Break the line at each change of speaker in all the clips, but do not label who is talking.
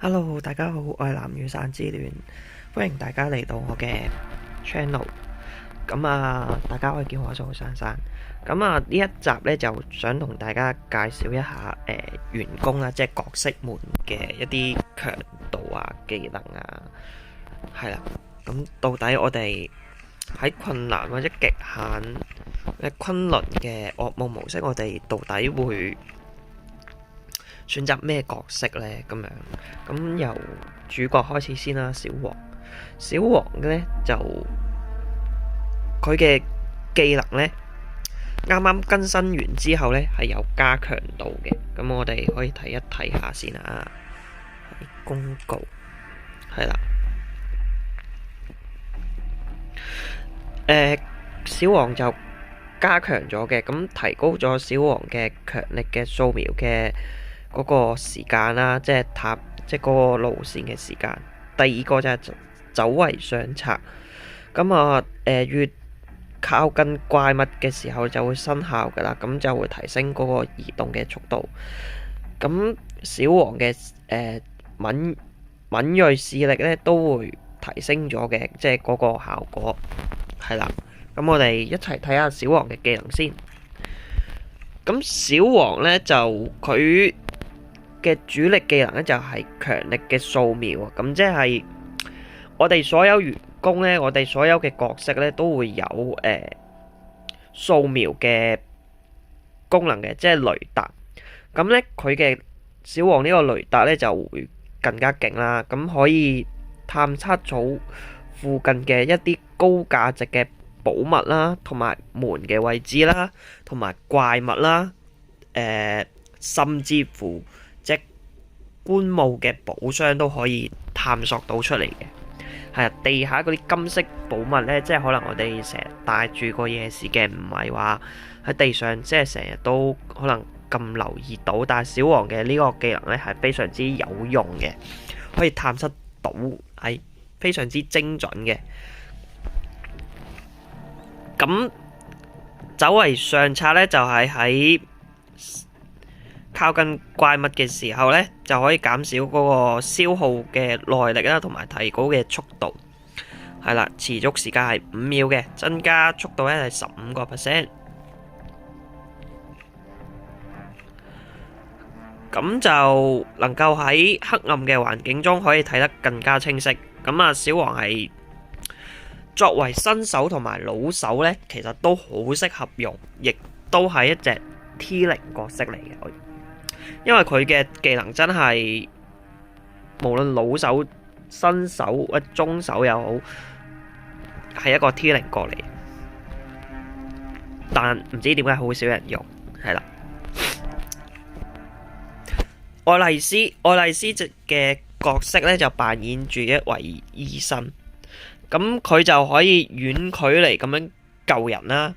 Hello，大家好，我係南雨山之戀，歡迎大家嚟到我嘅 channel。大家可以叫我做珊珊。呢一集呢，就想同大家介紹一下員工啦，即係角色們嘅一啲強度啊、技能啊，係啦。咁到底我哋喺困難或者極限嘅昆崙嘅噩夢模式，我哋到底會選擇咩角色呢？由主角開始先啦。小黃呢，就佢嘅技能呢，啱啱更新完之後呢，係有加強度嘅。咁我哋可以睇一睇下先啊。公告係啦。小黃就加強咗嘅，咁提高咗小黃嘅強力嘅掃描嘅嗰個時間啦，即係嗰個路線嘅時間。第二個就係走為上策，越靠近怪物嘅時候就會生效噶啦，咁就會提升嗰個移動嘅速度。咁小黃嘅敏銳視力咧都會提升咗嘅，即係嗰個效果係啦。咁我哋一齊睇下小黃嘅技能先。咁小黃呢，就佢嘅主力技能呢，就係強力嘅掃描啊。咁即係我哋所有員工呢，我哋所有嘅角色呢，都會有掃描嘅功能嘅，即係雷達。咁呢，佢嘅小黃呢個雷達呢，就會更加勁啦。咁可以探測到附近嘅一啲高價值嘅寶物啦，同埋門嘅位置啦，同埋怪物啦，甚至乎隻棺木嘅寶箱都可以探索到出嚟嘅。係啊，地下嗰啲金色寶物呢，即係可能我哋成日帶住過夜視嘅，唔係話喺地上，即係成日都可能咁留意到。但係小黃嘅呢個技能呢，係非常之有用嘅，可以探測到，係非常之精準嘅。咁走為上策呢，就係喺靠近怪物嘅時候呢，就可以減少嗰個消耗嘅耐力啦，同埋提高嘅速度。係啦，持續時間係5秒嘅，增加速度呢係15%。咁就能夠喺黑暗嘅環境中可以睇得更加清晰。小黃係作為新手同埋老手呢，其實都好適合用，亦都係一隻 T0角色嚟嘅。因為佢嘅技能真係無論老手、新手或中手又好，係一個 T0角嚟，但唔知點解好少人用。係啦，愛麗絲嘅角色呢，就扮演住一位醫生。咁佢就可以遠距離咁樣救人啦，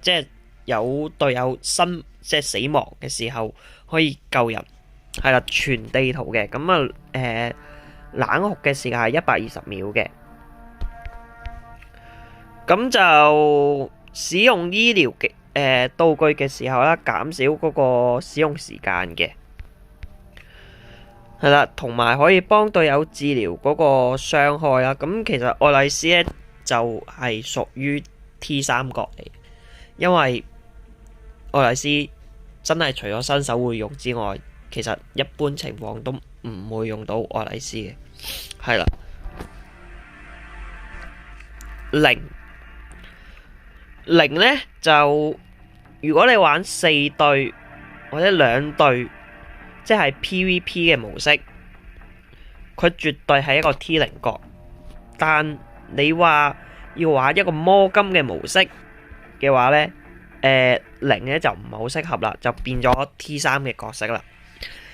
即係有隊友即係死亡嘅時候可以救人，係啦，全地圖嘅。冷酷嘅時間係120秒嘅。咁就使用醫療嘅道具嘅時候啦，減少嗰個使用時間嘅。係啦，同埋可以幫隊友治療嗰個傷害啦。咁其實愛麗絲咧就係屬於 T3角嚟，因為愛麗絲真係除咗新手會用之外，其實一般情況都唔會用到愛麗絲嘅。係啦，零咧就如果你玩4對或者2對。即係 PVP 嘅模式，佢絕對係一個 T0角。但你話要玩一個魔金嘅模式嘅話呢，零咧就唔係好適合啦，就變咗 T3嘅角色啦。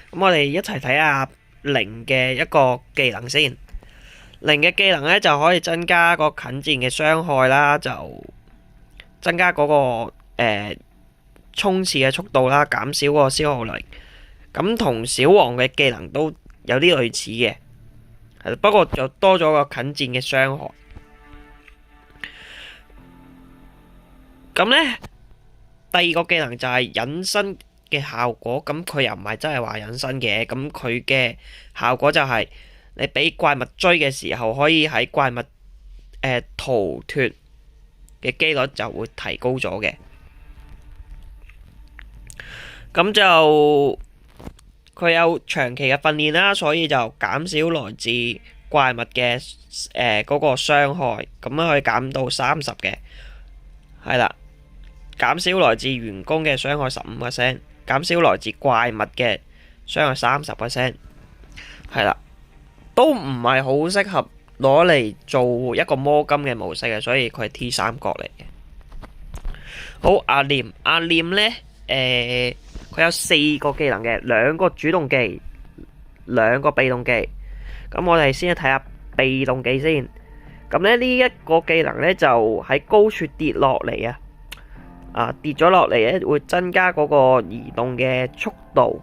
咁我哋一齊睇下零嘅一個技能先。零嘅技能呢，就可以增加個近戰嘅傷害啦，就增加嗰個衝刺嘅速度啦，減少個消耗力。咁同小黃嘅技能都有啲類似嘅，係不過就多咗個近戰嘅傷害。咁呢，第二個技能就係隱身嘅效果，咁佢又唔係真係話隱身嘅，咁佢嘅效果就係你俾怪物追嘅時候，可以喺怪物逃脫嘅機率就會提高咗嘅。咁就佢有長期嘅訓練啦，所以就減少來自怪物嘅嗰個傷害，咁樣可以減到30嘅，係啦。減少來自員工嘅傷害15%，減少來自怪物嘅傷害30%，係啦，都唔係好適合攞嚟做一個魔金嘅模式嘅，所以佢係 T3 角嚟嘅。好，阿念呢，佢有4個技能嘅，2個主動技，2個被動技。咁我哋先睇下被動技先。咁咧呢一個技能咧就喺高處跌落嚟啊，跌咗落嚟咧會增加嗰個移動嘅速度。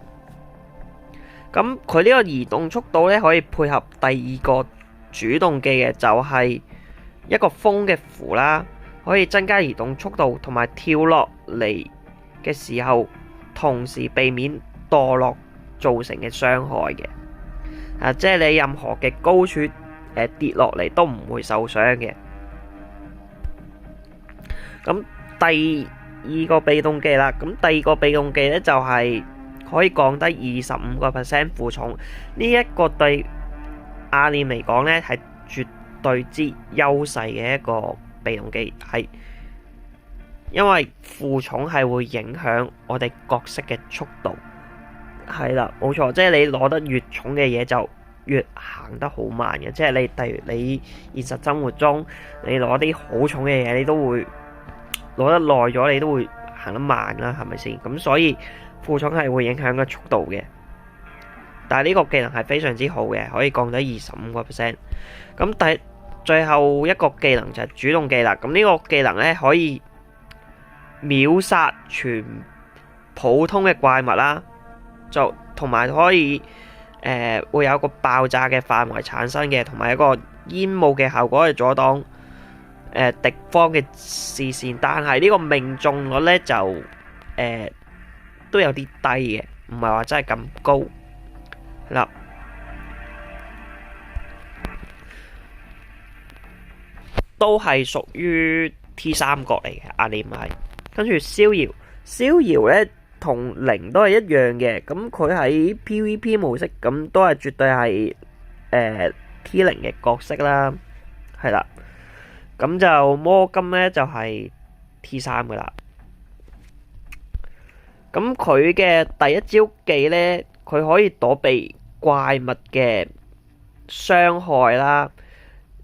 咁佢呢個移動速度咧可以配合第2個主動技嘅，就係一個風嘅符啦，可以增加移動速度同埋跳落嚟嘅時候，同時避免墮落造成嘅傷害嘅。即係你任何嘅高處跌落嚟都唔會受傷嘅。咁第2個被動技啦，咁第2個被動技咧就係可以降低25% 負重。呢一個對阿念嚟講咧係絕對之優勢嘅一個被動技，係因為負重係會影響我哋角色嘅速度。係啦，冇錯，即係你攞得越重嘅嘢就越行得好慢嘅。即係你例如你現實生活中你攞啲好重嘅嘢，你都會攞得耐咗，你都會行得慢啦，係咪先？咁所以負重係會影響個速度嘅。但係呢個技能係非常之好嘅，可以降低25%。咁最後一個技能就係主動技啦。咁呢個技能咧可以秒殺全普通嘅怪物啦，就同埋可以會有個爆炸嘅範圍產生嘅，同埋一個煙霧嘅效果去阻擋敵方嘅視線。但係呢個命中率咧就都有啲低嘅，唔係話真係咁高啦。都係屬於 T3 角嚟嘅，阿念係。跟住逍遙咧同零都係一樣嘅，咁佢喺 PVP 模式咁都係絕對係T0嘅角色啦，係啦。咁就魔金咧就係 T3 噶啦。咁佢嘅第一招技咧，佢可以躲避怪物嘅傷害啦。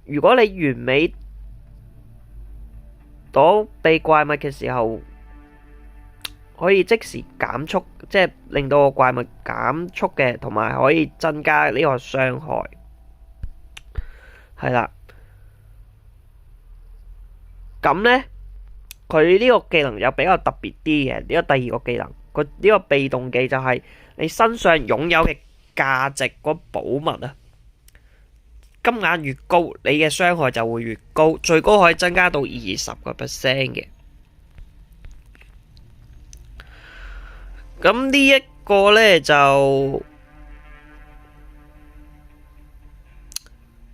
如果你完美躲避怪物嘅時候，可以即時減速，即係令到個怪物減速嘅，同埋可以增加呢個傷害。係啦，咁呢，佢呢個技能又比較特別啲嘅。呢個第2個技能，佢呢個被動技就係你身上擁有嘅價值嗰寶物啊，金額越高，你嘅傷害就會越高，最高可以增加到20%嘅。咁呢一個呢，就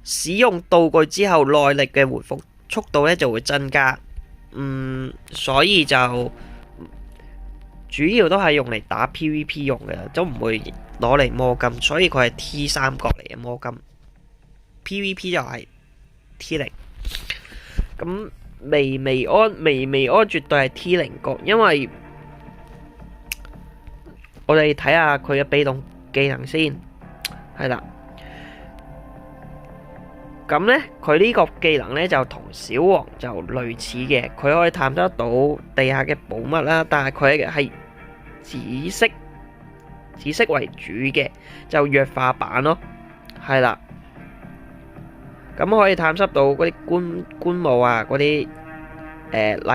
使用道具之後，耐力嘅回復速度呢就會增加。所以就主要都係用嚟打 PVP 用嘅，都唔會攞嚟魔金，所以佢係 T3 角嚟嘅魔金。PVP 就係 T0。咁微微安絕對係 T0 角，因為我哋睇下佢嘅被動技能先，係啦。咁呢，佢呢個技能呢就同小王就類似嘅，佢可以探得到地下嘅寶物啦，但係佢係紫色為主嘅，就弱化版咯，係啦。咁可以探測到嗰啲棺木啊，嗰啲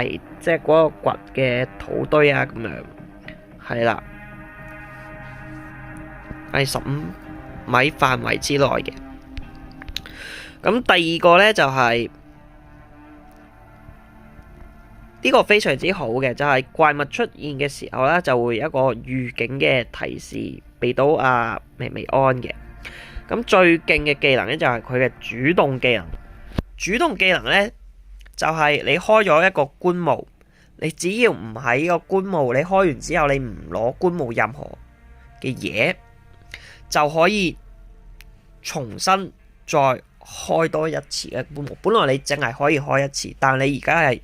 泥，即係嗰個掘嘅土堆啊，咁樣係啦，係15米範圍之內嘅。咁第2個呢就係呢個非常之好嘅，就係怪物出現嘅時候咧，就會有一個預警嘅提示俾到阿薇薇安嘅。咁最勁嘅技能咧就係佢嘅主動技能。主動技能咧就係你開咗一個棺木，你只要唔喺個棺木，你開完之後你唔攞棺木任何嘅嘢，就可以重新再開多一次嘅棺木。本來你淨係可以開一次，但你而家係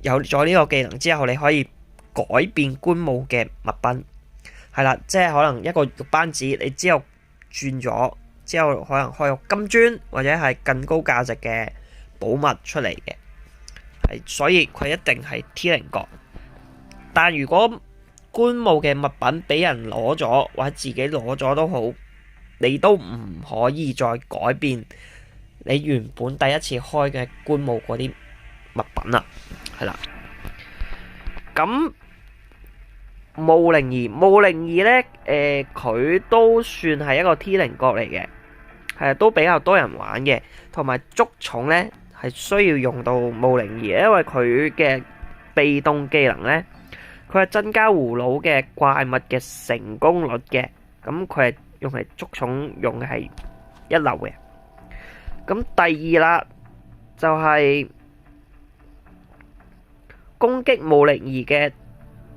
有咗呢個技能之後，你可以改變棺木嘅物品，係啦，即係可能一個玉扳指，你之後轉咗之後，可能開個金磚或者係更高價值嘅寶物出嚟嘅，係，所以佢一定係 T0 角。但如果棺木嘅物品俾人攞咗或者自己攞咗都好，你都唔可以再改變你原本第一次開嘅棺木嗰啲物品啦，係啦。咁墓靈兒咧，佢都算係一個 T0 角嚟嘅，係都比較多人玩嘅。同埋捉蟲咧係需要用到墓靈兒，因為佢嘅被動技能咧，佢係增加葫蘆嘅怪物嘅成功率嘅。咁佢係用嚟捉蟲用嘅係一流嘅。咁第二啦，就係攻擊墓靈兒嘅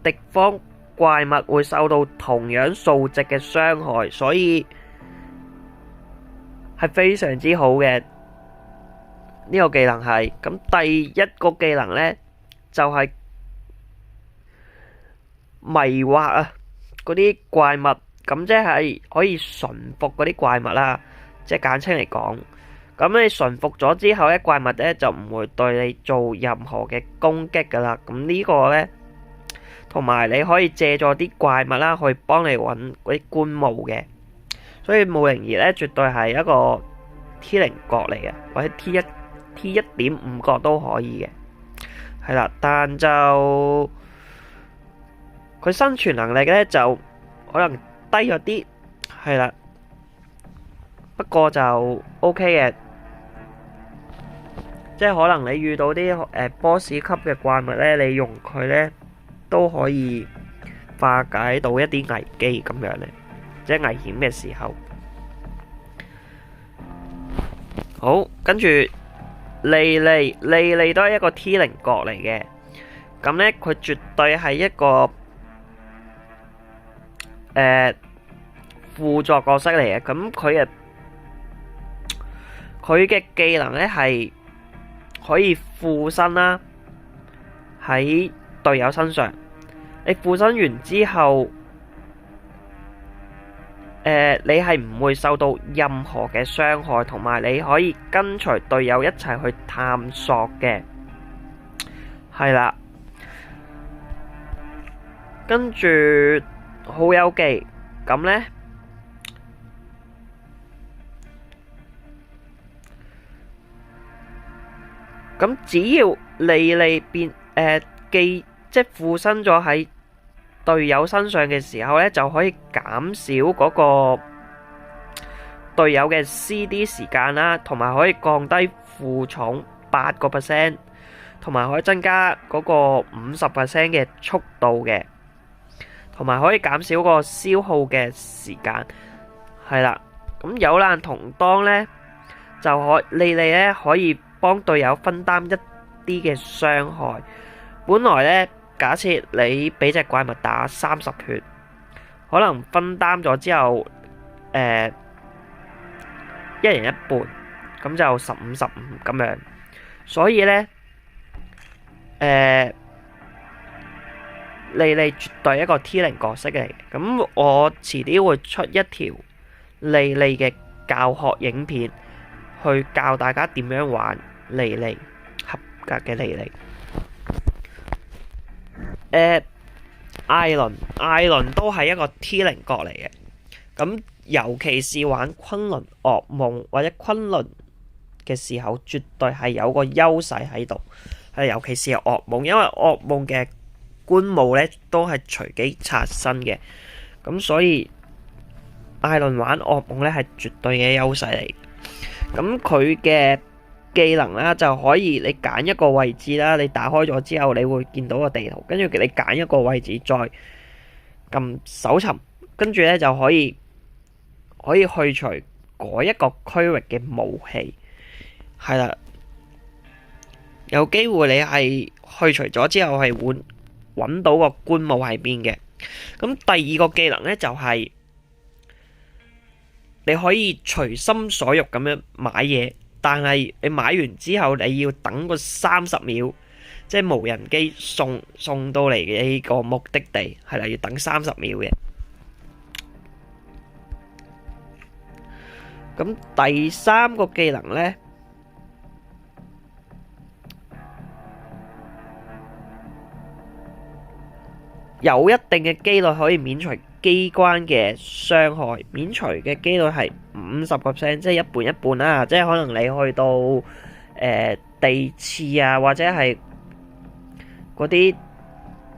敵方怪物會受到同樣數值嘅傷害，所以係非常之好嘅。呢個技能係咁，第一個技能呢，就係迷惑啊嗰啲怪物，咁即係可以馴服嗰啲怪物啦，即係簡稱嚟講。咁你馴服咗之後咧，怪物咧就唔會對你做任何嘅攻擊噶啦。咁呢個呢，同埋你可以借助啲怪物啦，去幫你揾嗰啲棺木嘅。所以墓靈兒呢，絕對係一個 T0 角嚟嘅，或者 T1.5 角都可以嘅。係啦，但就佢生存能力呢，就可能低咗啲，係啦。不過就 OK 嘅。即係可能你遇到啲boss 級嘅怪物咧，你用佢咧都可以化解到一啲危機咁樣咧，即係危險嘅時候。好，跟住莉莉都係一個 T0 角嚟嘅，咁咧佢絕對係一個輔助角色嚟嘅。咁佢嘅技能咧係可以附身啦，喺隊友身上。你附身完之後，你係唔會受到任何嘅傷害，同埋你可以跟隨隊友一齊去探索嘅，係啦。跟住好友記咁呢。咁只要莉莉即係附身咗喺隊友身上嘅時候呢，就可以減少嗰個隊友嘅 CD 時間啦，同埋可以降低負重8%，同埋可以增加嗰個50%嘅速度嘅，同埋可以減少個消耗嘅時間。係啦，咁有難同當呢，就莉莉呢可以幫隊友分擔一啲嘅傷害。本來呢，假設你俾隻怪物打30血，可能分擔咗之後，一人一半，咁就15-15咁樣。所以呢，莉莉絕對一個 T0 角色嚟嘅。咁我遲啲會出一條莉莉嘅教學影片，去教大家點樣玩莉莉，合格嘅莉莉。艾倫都係一個 T0 角嚟嘅。咁尤其是玩昆崙噩夢或者昆崙嘅時候，絕對係有個優勢喺度。係尤其是係噩夢，因為噩夢嘅棺木呢都係隨機刷新嘅。咁所以艾倫玩噩夢呢係絕對嘅優勢嚟。咁佢嘅技能啦，就可以你揀一個位置啦，你打開咗之後，你會見到個地圖，跟住你揀一個位置，再撳搜尋，跟住咧就可以去除嗰一個區域嘅武器，係啦。有機會你係去除咗之後係會揾到個官武喺邊嘅。咁第二個技能咧就係你可以隨心所欲咁樣買嘢。但係你買完之後，你要等個30秒，即係無人機送到嚟嘅呢個目的地，係啦，要等30秒嘅。咁第三個技能呢，有一定嘅機率可以免除機關嘅傷害，免除嘅機率係50%，即係一半一半啦。即係可能你去到地刺啊，或者係嗰啲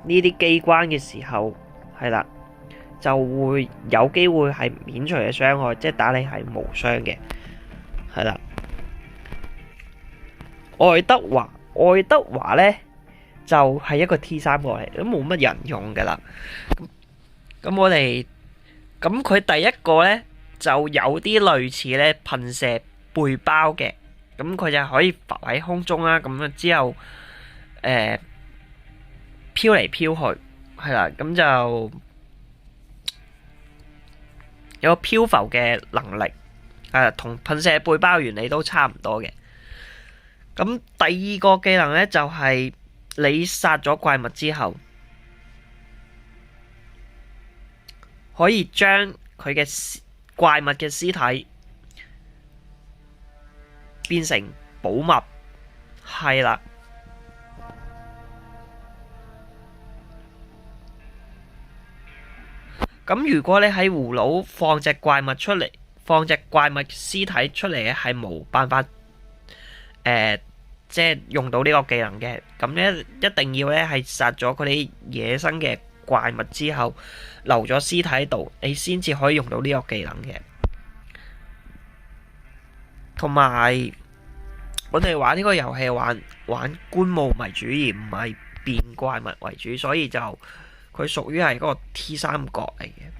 呢啲機關嘅時候，係啦，就會有機會係免除嘅傷害，即係打你係無傷嘅，係啦。愛德華呢，就係一個 T3過嚟，都冇乜人用噶啦。咁佢第一個呢，就有啲類似呢噴射背包嘅，咁佢就可以浮喺空中啦。咁啊之後飄嚟飄去，係啦，咁就有個漂浮嘅能力，同噴射背包原理都差唔多嘅。咁第二個技能呢，就係你殺咗怪物之後，可以將佢嘅怪物嘅屍體變成寶物，係啦。咁如果你喺葫蘆放隻怪物出嚟，放隻怪物屍體出嚟嘅，係冇辦法即係用到呢個技能嘅。咁咧一定要咧係殺咗嗰啲野生嘅怪物之後，留咗屍體喺度，你先至可以用到呢個技能嘅。同埋我哋玩呢個遊戲玩觀霧為主，而唔係變怪物為主，所以就佢屬於係嗰個 T3角嚟嘅。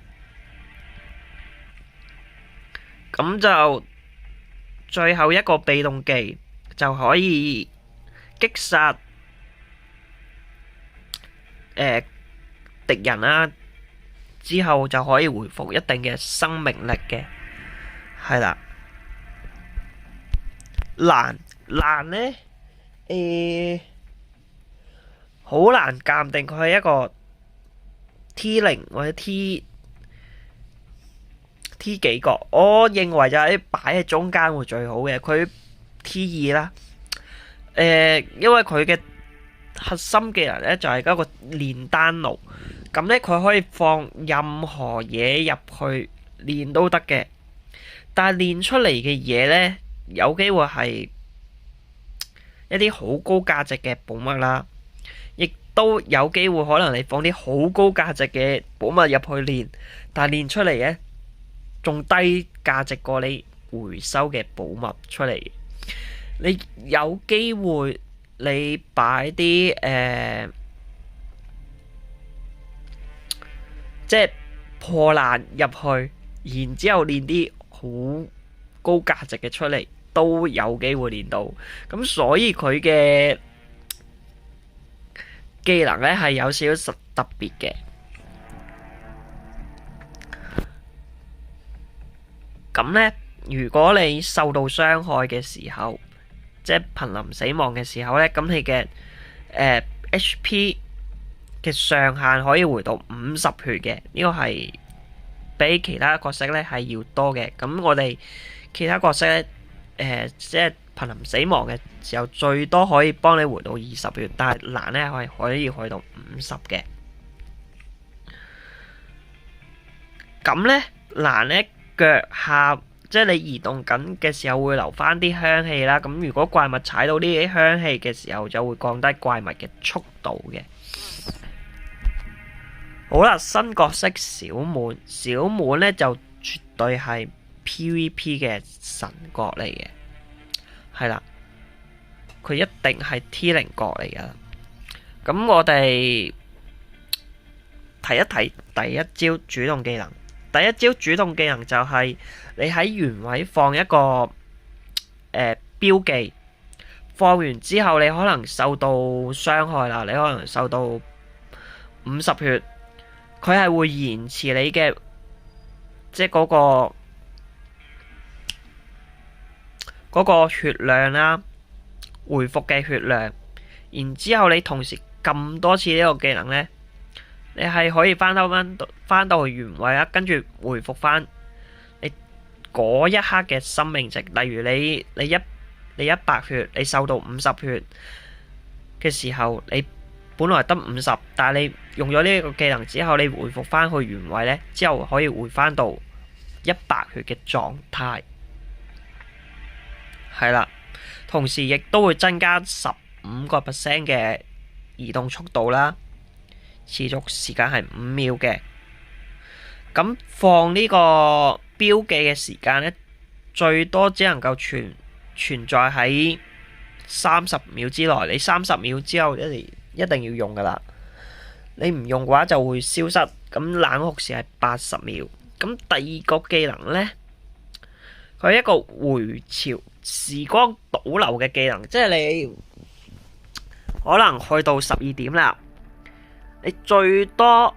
咁就最後一個被動技就可以擊殺敵人啦，之後就可以回復一定嘅生命力嘅，係啦。難呢，好難鑑定佢係一個 T0 或者 T 幾個，我認為就係擺喺中間會最好嘅。佢 T2啦，因為佢嘅核心技能咧就係嗰個煉丹爐，咁咧佢可以放任何嘢入去煉都得嘅，但係煉出嚟嘅嘢咧有機會係一啲好高價值嘅寶物啦，亦都有機會可能你放啲好高價值嘅寶物入去煉，但係煉出嚟咧仲低價值過你回收嘅寶物出嚟。你有機會你擺啲即係破爛入去，然之後煉啲好高價值嘅出嚟，都有機會煉到。咁所以佢嘅技能咧係有少少特別嘅。咁咧，如果你受到傷害嘅時候，即係瀕臨死亡嘅時候咧，咁你嘅HP 嘅上限可以回到50血嘅，呢個係比其他角色咧係要多嘅。咁我哋其他角色咧，即係瀕臨死亡嘅時候，最多可以幫你回到20血，但係難咧係可以去到50嘅。咁咧難咧腳下，即係你移動緊嘅時候會留翻啲香氣啦。咁如果怪物踩到呢啲香氣嘅時候，就會降低怪物嘅速度嘅。好啦，新角色小滿咧就絕對係 PVP 嘅神角嚟嘅，係啦。佢一定係 T0角嚟噶。咁我哋提一提第一招主動技能。第一招主動技能就係你喺原位放一個標記，放完之後你可能受到傷害啦，你可能受到50血，佢係會延遲你嘅即係嗰個血量啦，回復嘅血量。然之後你同時撳多次呢個技能呢，你係可以翻到去原位啦，跟住回復翻你嗰一刻嘅生命值。例如你100血，你受到50血嘅時候，你本來得50，但係你用咗呢個技能之後，你回復翻去原位呢，之後可以回翻到100血嘅狀態。係啦，同時亦都會增加15% 嘅移動速度啦，持續時間係5秒嘅。咁放呢個標記嘅時間呢，最多只能夠存在喺30秒之內。你30秒之後一定要用噶啦，你唔用嘅話就會消失。咁冷酷時係80秒。咁第二個技能呢，佢係一個回潮時光倒流嘅技能，即係你可能去到12點啦，你最多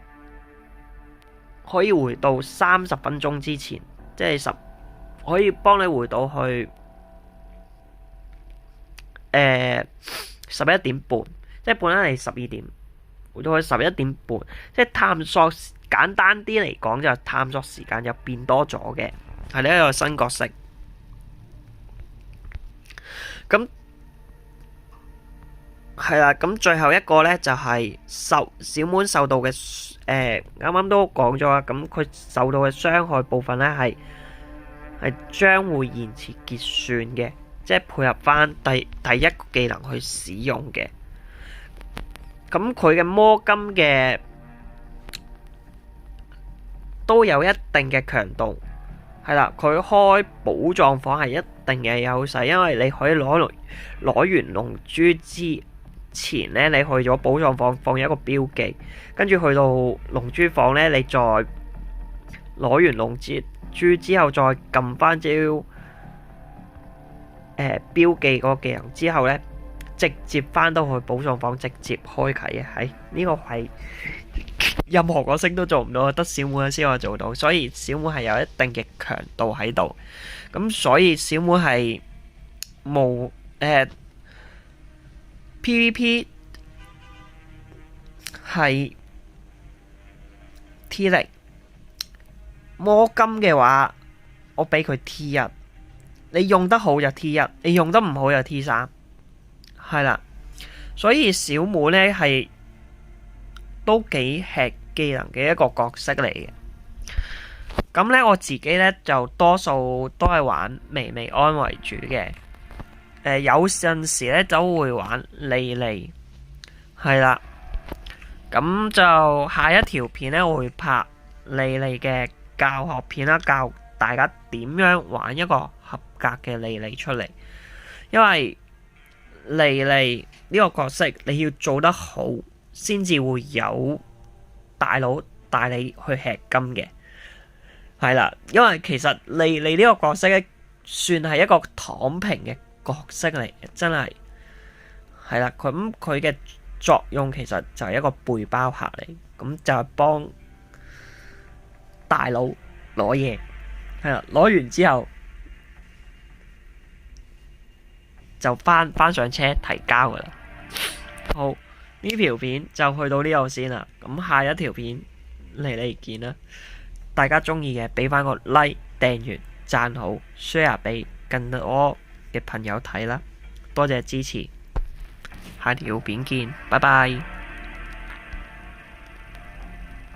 可以回到30分鐘之前，即係可以幫你回到去11點半，即係本來係12點，回到去11點半，即係探索。簡單啲嚟講，就探索時間又變多咗嘅，係呢一個新角色。咁係啦，咁最後一個呢，就係小滿受到嘅啱啱都講咗啦。咁佢受到嘅傷害部分呢，係將會延遲結算嘅，即係配合翻第一個技能去使用嘅。咁佢嘅魔金嘅都有一定嘅強度，係啦，佢開寶藏房係一定嘅優勢，因為你可以攞完龍珠之前呢，你去咗寶藏房放一個標記，跟住去到龍珠房呢，你再攞完龍珠之後再撳翻招標記嗰個技能之後呢，直接翻到去寶藏房直接開啟嘅。係呢個係任何個星都做唔到，得小滿先可以做到，所以小滿係有一定嘅強度喺度。咁所以小滿係PVP 係 T0，魔金嘅話我俾佢 T1，你用得好就 T1，你用得唔好就 T3，係啦。所以小滿呢係都幾吃技能嘅一個角色嚟嘅。咁呢我自己呢就多數都係玩薇薇安為主嘅。有陣時呢都會玩莉莉，係啦。咁就下一條片呢我會拍莉莉嘅教學片啦，教大家點樣玩一個合格嘅莉莉出嚟。因為莉莉呢個角色你要做得好，先至會有大佬帶你去吃金嘅，係啦。因為其實莉莉呢個角色咧，算係一個躺平嘅角色嚟嘅，真係係啦。咁佢嘅作用其實就係一個背包客嚟，咁就係幫大佬攞嘢，係啦。攞完之後就翻上車提交噶啦。好，呢條片就去到呢度先啦。咁下一條片嚟見啦。大家中意嘅俾翻個 like、訂閱、讚好、share 俾更多嘅朋友睇啦。多謝支持，下條片見，拜拜。